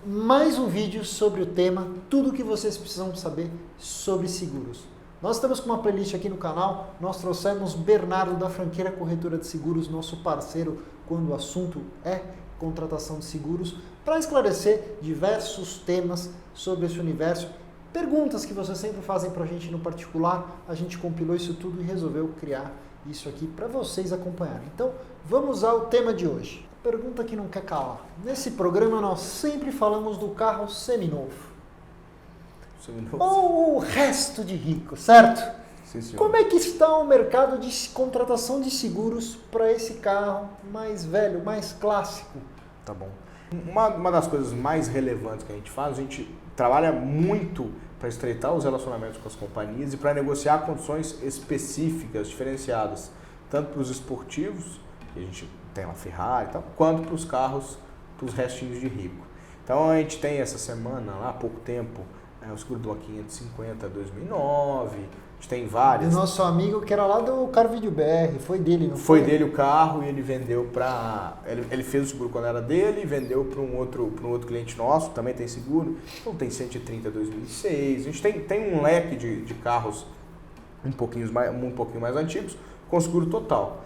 mais um vídeo sobre o tema, tudo o que vocês precisam saber sobre seguros. Nós estamos com uma playlist aqui no canal, nós trouxemos Bernardo da Franqueira Corretora de Seguros, nosso parceiro quando o assunto é contratação de seguros, para esclarecer diversos temas sobre esse universo. Perguntas que vocês sempre fazem para a gente no particular, a gente compilou isso tudo e resolveu criar isso aqui para vocês acompanharem. Então, vamos ao tema de hoje. Pergunta que não quer calar. Nesse programa nós sempre falamos do carro seminovo. Ou o resto de rico, certo? Sim, senhor. Como é que está o mercado de contratação de seguros para esse carro mais velho, mais clássico? Tá bom. Uma das coisas mais relevantes que a gente faz, a gente trabalha muito para estreitar os relacionamentos com as companhias e para negociar condições específicas, diferenciadas, tanto para os esportivos, que a gente tem uma Ferrari e tal, quanto para os carros, para os restinhos de rico. Então a gente tem essa semana, lá há pouco tempo, o seguro do 550 2009, a gente tem várias. Do nosso amigo que era lá do Carvídeo BR, foi dele, não foi? Foi dele o carro e ele vendeu para... Ele fez o seguro quando era dele e vendeu para um outro cliente nosso, também tem seguro. Então tem 130 2006, a gente tem um leque de carros um pouquinho mais antigos com seguro total.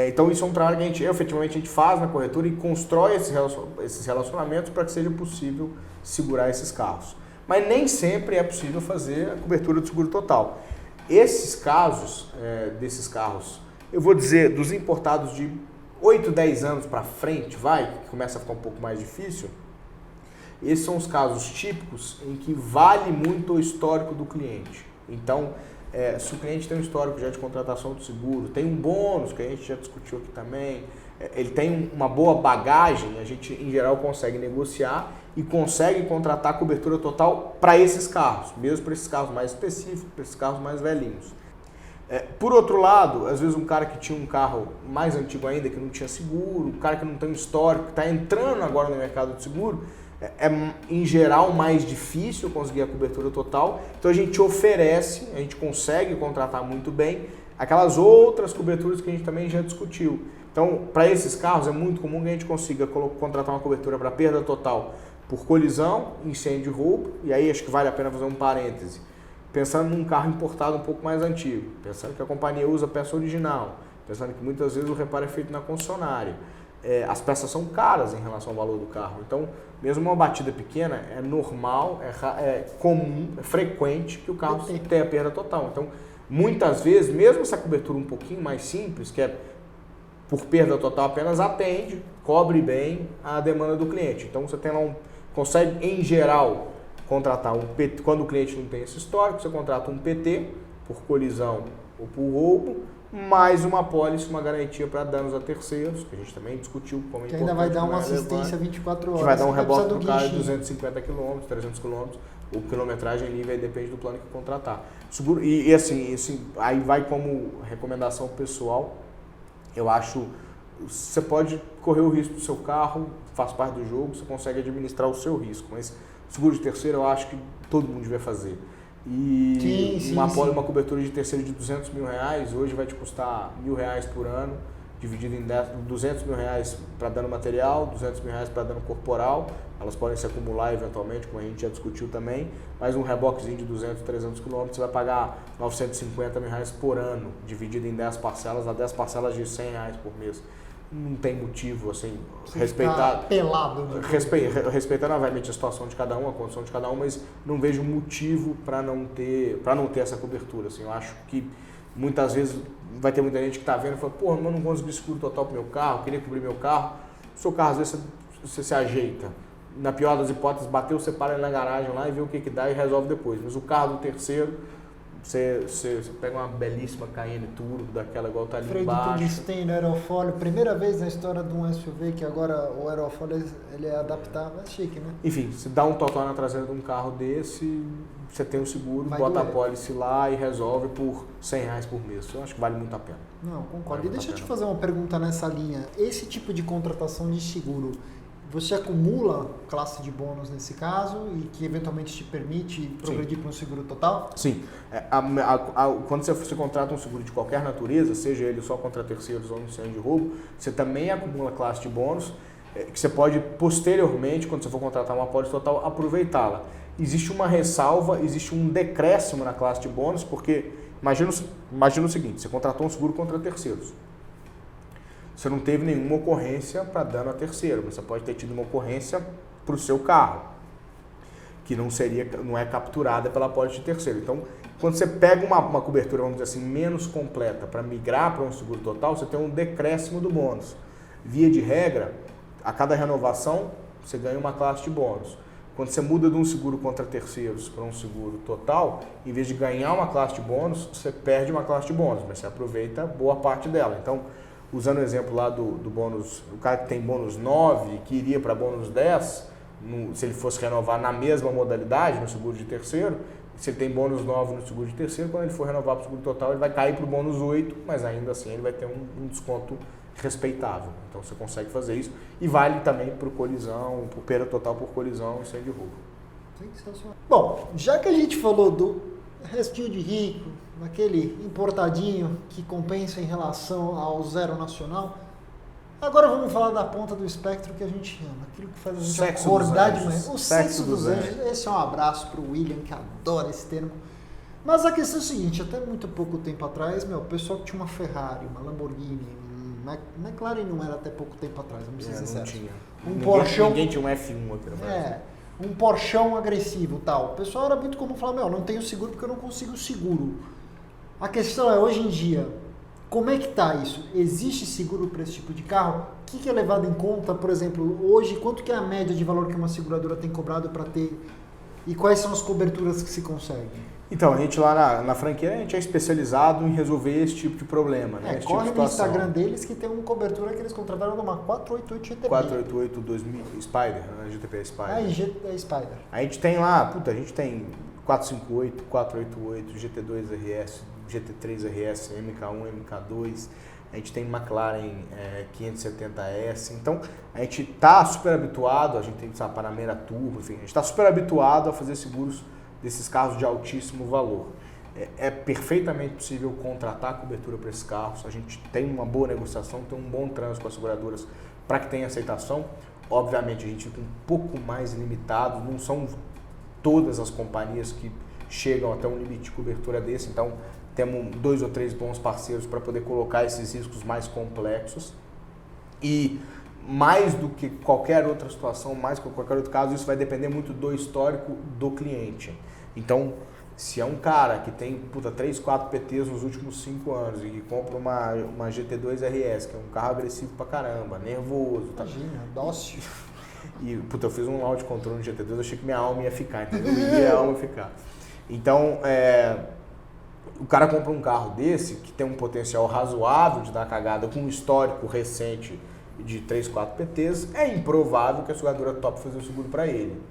Então isso é um trabalho que efetivamente a gente faz na corretora e constrói esses relacionamentos para que seja possível segurar esses carros. Mas nem sempre é possível fazer a cobertura do seguro total. Esses casos, desses carros, eu vou dizer, dos importados de 8, 10 anos para frente, que começa a ficar um pouco mais difícil, esses são os casos típicos em que vale muito o histórico do cliente. Então, se o cliente tem um histórico já de contratação do seguro, tem um bônus, que a gente já discutiu aqui também, ele tem uma boa bagagem, a gente em geral consegue negociar e consegue contratar a cobertura total para esses carros, mesmo para esses carros mais específicos, para esses carros mais velhinhos. Por outro lado, às vezes um cara que tinha um carro mais antigo ainda, que não tinha seguro, um cara que não tem um histórico, que está entrando agora no mercado de seguro, em geral mais difícil conseguir a cobertura total, então a gente oferece, a gente consegue contratar muito bem aquelas outras coberturas que a gente também já discutiu. Então, para esses carros é muito comum que a gente consiga contratar uma cobertura para perda total por colisão, incêndio e roubo, e aí acho que vale a pena fazer um parêntese. Pensando num carro importado um pouco mais antigo, pensando que a companhia usa peça original, pensando que muitas vezes o reparo é feito na concessionária. As peças são caras em relação ao valor do carro, então mesmo uma batida pequena é normal, é comum, é frequente que o carro tenha perda total. Então muitas vezes, mesmo essa cobertura um pouquinho mais simples, que é por perda total apenas, atende, cobre bem a demanda do cliente. Então você tem lá consegue em geral contratar um PT, quando o cliente não tem esse histórico, você contrata um PT por colisão ou por roubo, mais uma pólice, uma garantia para danos a terceiros, que a gente também discutiu como é importante. Que ainda vai dar uma assistência 24 horas. Que vai dar um reboque no carro de 250 km, 300 km, ou quilometragem livre, aí depende do plano que contratar. Seguro, e assim, aí vai como recomendação pessoal, eu acho, você pode correr o risco do seu carro, faz parte do jogo, você consegue administrar o seu risco, mas seguro de terceiro eu acho que todo mundo devia fazer. E uma cobertura de terceiro de R$200 mil, hoje vai te custar R$1.000 por ano, dividido em 200 mil reais para dano material, 200 mil reais para dano corporal, elas podem se acumular eventualmente, como a gente já discutiu também, mas um reboquezinho de 200, 300 km você vai pagar 950 mil reais por ano, dividido em 10 parcelas, a 10 parcelas de R$100 por mês. Não tem motivo, assim, respeitando obviamente a situação de cada um, a condição de cada um, mas não vejo motivo para não ter essa cobertura, assim, eu acho que muitas vezes vai ter muita gente que está vendo e fala, porra, mas eu não consegui seguro total para o meu carro, queria cobrir meu carro, o seu carro às vezes você se ajeita, na pior das hipóteses, bateu, você para ele na garagem lá e vê o que dá e resolve depois, mas o carro do terceiro, você pega uma belíssima Cayenne Turbo, daquela igual tá ali embaixo. Freio de tungstênio, aerofólio, primeira vez na história de um SUV que agora o aerofólio ele é adaptável, é chique, né? Enfim, se dá um total na traseira de um carro desse, você tem o seguro, bota a pólice lá e resolve por R$100 por mês. Eu acho que vale muito a pena. Não, concordo. E deixa eu te fazer uma pergunta nessa linha. Esse tipo de contratação de seguro, você acumula classe de bônus nesse caso e que eventualmente te permite progredir para um seguro total? Sim. Quando você contrata um seguro de qualquer natureza, seja ele só contra terceiros ou incêndio de roubo, você também acumula classe de bônus. que você pode posteriormente, quando você for contratar uma apólice total, aproveitá-la. Existe uma ressalva, existe um decréscimo na classe de bônus, porque imagina o seguinte, você contratou um seguro contra terceiros. Você não teve nenhuma ocorrência para dano a terceiro, mas você pode ter tido uma ocorrência para o seu carro, que não é capturada pela apólice de terceiro. Então, quando você pega uma cobertura, vamos dizer assim, menos completa para migrar para um seguro total, você tem um decréscimo do bônus. Via de regra, a cada renovação, você ganha uma classe de bônus. Quando você muda de um seguro contra terceiros para um seguro total, em vez de ganhar uma classe de bônus, você perde uma classe de bônus, mas você aproveita boa parte dela. Então, usando o exemplo lá do bônus, o cara que tem bônus 9, que iria para bônus 10, se ele fosse renovar na mesma modalidade, no seguro de terceiro, se ele tem bônus 9 no seguro de terceiro, quando ele for renovar para o seguro total, ele vai cair para o bônus 8, mas ainda assim ele vai ter um desconto respeitável. Então você consegue fazer isso. E vale também para colisão, por perda total por colisão e incêndio de roubo. Bom, já que a gente falou do restinho de rico, aquele importadinho que compensa em relação ao zero nacional, agora vamos falar da ponta do espectro que a gente ama, aquilo que faz a gente acordar de manhã. O sexo dos anjos. Esse é um abraço para o William, que adora esse termo. Mas a questão é a seguinte, até muito pouco tempo atrás, o pessoal que tinha uma Ferrari, uma Lamborghini, McLaren não era até pouco tempo atrás, vamos ser sinceros. Tinha. Ninguém tinha um F1 aqui, um Porschão agressivo tal. O pessoal era muito comum falar, não tenho seguro porque eu não consigo seguro. A questão é, hoje em dia, como é que está isso? Existe seguro para esse tipo de carro? O que é levado em conta, por exemplo, hoje, quanto que é a média de valor que uma seguradora tem cobrado para ter e quais são as coberturas que se conseguem? Então, a gente lá na franquia, a gente é especializado em resolver esse tipo de problema, né? Corre no Instagram deles que tem uma cobertura que eles contrataram numa 488 GTP. 488 2000 Spider, né? GTP Spider. Spider. A gente tem lá, a gente tem 458, 488, GT2 RS, GT3 RS, MK1, MK2, a gente tem McLaren 570S, então a gente está super habituado, a gente tem Panamera Turbo, enfim, a gente está super habituado a fazer seguros desses carros de altíssimo valor. É perfeitamente possível contratar a cobertura para esses carros, a gente tem uma boa negociação, tem um bom trânsito com as seguradoras para que tenha aceitação. Obviamente a gente fica um pouco mais limitado, não são todas as companhias que chegam até um limite de cobertura desse, então temos 2 ou 3 bons parceiros para poder colocar esses riscos mais complexos. E mais do que qualquer outra situação, mais que qualquer outro caso, isso vai depender muito do histórico do cliente. Então, se é um cara que tem 3, 4 PTs nos últimos 5 anos e que compra uma GT2 RS, que é um carro agressivo pra caramba, nervoso... Imagina, dócil. E, eu fiz um auto controle no GT2, achei que minha alma ia ficar, entendeu? Ia a alma ficar. Então, o cara compra um carro desse, que tem um potencial razoável de dar cagada, com um histórico recente de 3, 4 PTs, é improvável que a seguradora tope fazer o seguro para ele.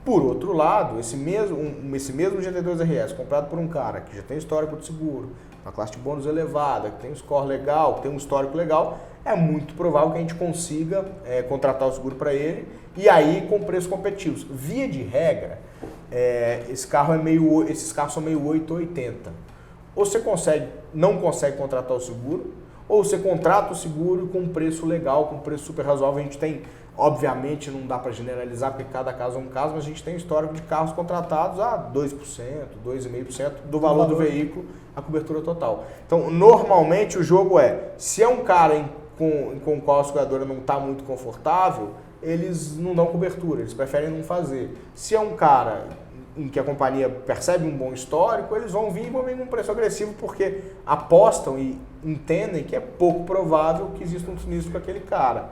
Por outro lado, esse mesmo GT2 RS comprado por um cara que já tem histórico de seguro, uma classe de bônus elevada, que tem um score legal, que tem um histórico legal, é muito provável que a gente consiga contratar o seguro para ele e aí com preços competitivos. Via de regra, esses carros são meio 880. Ou você não consegue contratar o seguro, ou você contrata o seguro com um preço legal, com um preço super razoável. A gente tem, obviamente, não dá para generalizar, porque cada caso é um caso, mas a gente tem histórico de carros contratados a 2%, 2,5% do valor do veículo, a cobertura total. Então, normalmente, o jogo se é um cara com o qual a seguradora não está muito confortável, eles não dão cobertura, eles preferem não fazer. Se é um cara em que a companhia percebe um bom histórico, eles vão vir com um preço agressivo porque apostam e entendem que é pouco provável que exista um sinistro com aquele cara.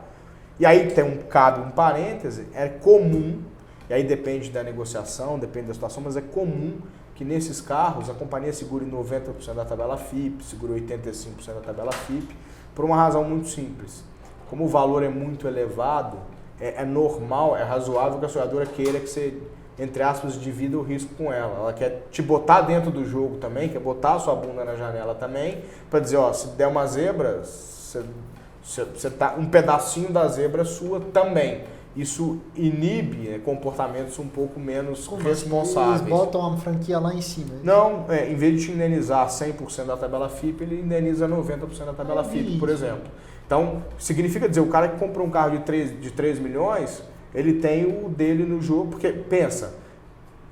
E aí cabe um parêntese, é comum, e aí depende da negociação, depende da situação, mas é comum que nesses carros a companhia segure 90% da tabela FIP, segure 85% da tabela FIP, por uma razão muito simples. Como o valor é muito elevado, é normal, é razoável que a seguradora queira que você, entre aspas, divida o risco com ela. Ela quer te botar dentro do jogo também, quer botar a sua bunda na janela também, para dizer, se der uma zebra, você tá, um pedacinho da zebra é sua também. Isso inibe comportamentos um pouco menos responsáveis. Eles botam a franquia lá em cima. Não, em vez de te indenizar 100% da tabela FIP, ele indeniza 90% da tabela FIP, por exemplo. Então, significa dizer, o cara que comprou um carro de 3 milhões, ele tem o dele no jogo, porque pensa,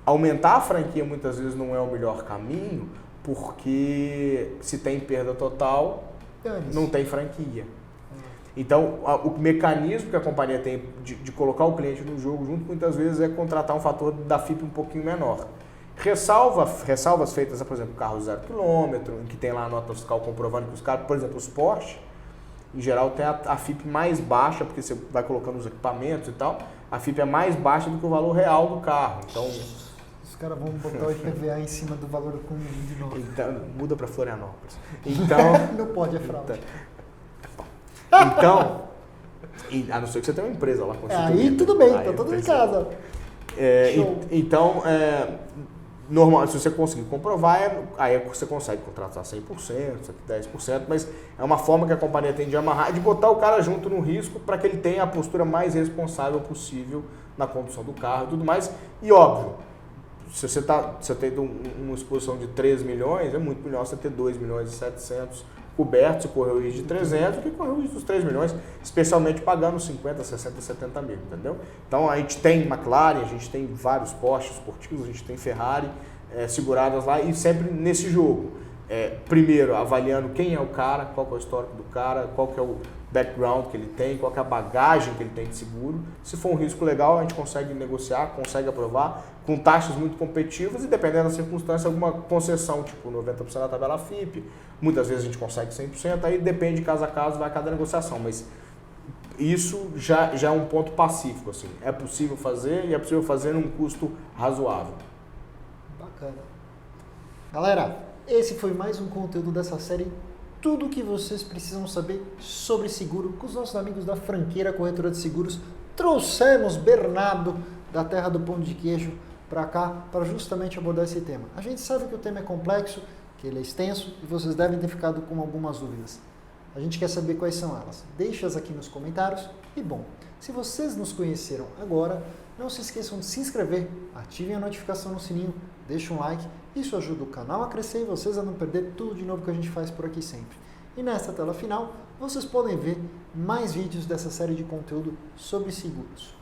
aumentar a franquia muitas vezes não é o melhor caminho, porque se tem perda total, não tem franquia. Então, o mecanismo que a companhia tem de colocar o cliente no jogo junto, muitas vezes é contratar um fator da FIP um pouquinho menor. Ressalvas feitas, por exemplo, carro 0 km, em que tem lá a nota fiscal comprovando que os carros, por exemplo, os Porsche, em geral tem a FIP mais baixa, porque você vai colocando os equipamentos e tal, a FIP é mais baixa do que o valor real do carro. Então, os caras vão botar o IPVA em cima do valor do condomínio de novo. Então, muda para Florianópolis. Então, não pode, é fraude. Então, a não ser que você tenha uma empresa lá constituída. Aí tudo bem, tá tudo em casa. Então, normal, se você conseguir comprovar, aí você consegue contratar 100%, 10%, mas é uma forma que a companhia tem de amarrar, de botar o cara junto no risco para que ele tenha a postura mais responsável possível na condução do carro e tudo mais. E óbvio, se você tem uma exposição de 3 milhões, é muito melhor você ter 2 milhões e 700 cobertos e correr o risco de 300 do que correr o risco dos 3 milhões, especialmente pagando 50, 60, 70 mil, entendeu? Então a gente tem McLaren, a gente tem vários Porsche esportivos, a gente tem Ferrari seguradas lá e sempre nesse jogo. Primeiro, avaliando quem é o cara, qual que é o histórico do cara, qual que é o background que ele tem, qual que é a bagagem que ele tem de seguro. Se for um risco legal, a gente consegue negociar, consegue aprovar, com taxas muito competitivas e dependendo da circunstância, alguma concessão, tipo 90% da tabela FIP, muitas vezes a gente consegue 100%, aí depende de caso a caso, vai cada negociação, mas isso já é um ponto pacífico, assim. É possível fazer e é possível fazer num custo razoável. Bacana. Galera, esse foi mais um conteúdo dessa série, tudo o que vocês precisam saber sobre seguro, com os nossos amigos da Franqueira Corretora de Seguros. Trouxemos Bernardo da Terra do Pão de Queijo para cá, para justamente abordar esse tema. A gente sabe que o tema é complexo, que ele é extenso e vocês devem ter ficado com algumas dúvidas. A gente quer saber quais são elas. Deixa-as aqui nos comentários. E bom, se vocês nos conheceram agora, não se esqueçam de se inscrever, ativem a notificação no sininho, deixem um like. Isso ajuda o canal a crescer e vocês a não perder tudo de novo que a gente faz por aqui sempre. E nesta tela final, vocês podem ver mais vídeos dessa série de conteúdo sobre seguros.